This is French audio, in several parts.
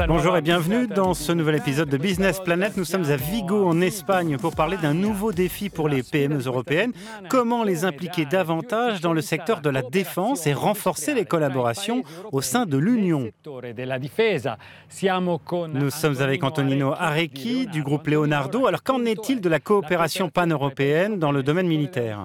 Bonjour et bienvenue dans ce nouvel épisode de Business Planet. Nous sommes à Vigo en Espagne pour parler d'un nouveau défi pour les PME européennes. Comment les impliquer davantage dans le secteur de la défense et renforcer les collaborations au sein de l'Union. Nous sommes avec Antonino Arecchi du groupe Leonardo. Alors qu'en est-il de la coopération pan-européenne dans le domaine militaire ?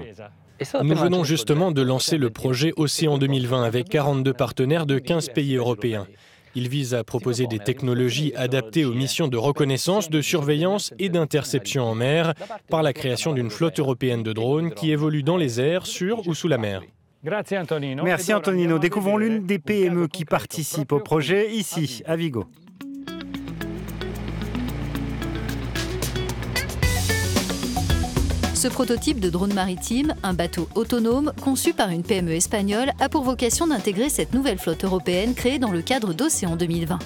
Nous venons justement de lancer le projet Océan 2020 avec 42 partenaires de 15 pays européens. Il vise à proposer des technologies adaptées aux missions de reconnaissance, de surveillance et d'interception en mer par la création d'une flotte européenne de drones qui évolue dans les airs, sur ou sous la mer. Merci Antonino. Découvrons l'une des PME qui participe au projet ici, à Vigo. Ce prototype de drone maritime, un bateau autonome conçu par une PME espagnole, a pour vocation d'intégrer cette nouvelle flotte européenne créée dans le cadre d'Océan 2020.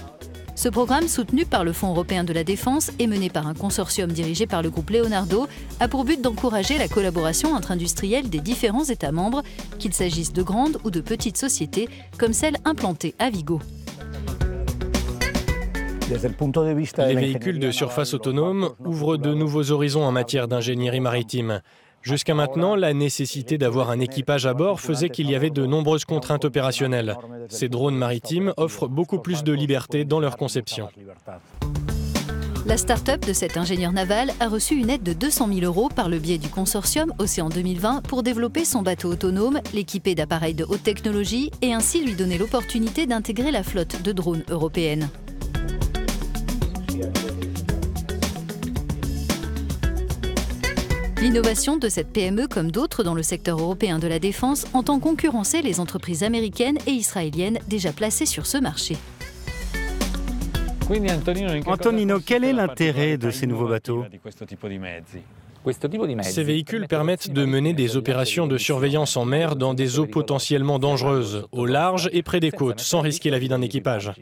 Ce programme, soutenu par le Fonds européen de la défense et mené par un consortium dirigé par le groupe Leonardo, a pour but d'encourager la collaboration entre industriels des différents États membres, qu'il s'agisse de grandes ou de petites sociétés, comme celle implantée à Vigo. Les véhicules de surface autonome ouvrent de nouveaux horizons en matière d'ingénierie maritime. Jusqu'à maintenant, la nécessité d'avoir un équipage à bord faisait qu'il y avait de nombreuses contraintes opérationnelles. Ces drones maritimes offrent beaucoup plus de liberté dans leur conception. La start-up de cet ingénieur naval a reçu une aide de 200 000 € par le biais du consortium Océan 2020 pour développer son bateau autonome, l'équiper d'appareils de haute technologie et ainsi lui donner l'opportunité d'intégrer la flotte de drones européenne. L'innovation de cette PME, comme d'autres dans le secteur européen de la défense, entend concurrencer les entreprises américaines et israéliennes déjà placées sur ce marché. Antonino, quel est l'intérêt de ces nouveaux bateaux ? Ces véhicules permettent de mener des opérations de surveillance en mer dans des eaux potentiellement dangereuses, au large et près des côtes, sans risquer la vie d'un équipage.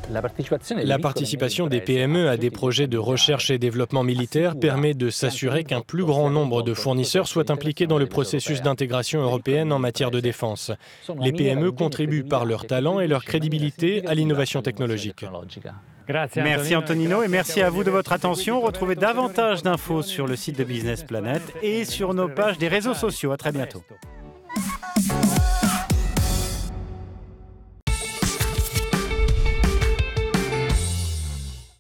La participation des PME à des projets de recherche et développement militaire permet de s'assurer qu'un plus grand nombre de fournisseurs soient impliqués dans le processus d'intégration européenne en matière de défense. Les PME contribuent par leur talent et leur crédibilité à l'innovation technologique. Merci Antonino et merci à vous de votre attention. Retrouvez davantage d'infos sur le site de Business Planet et sur nos pages des réseaux sociaux. À très bientôt.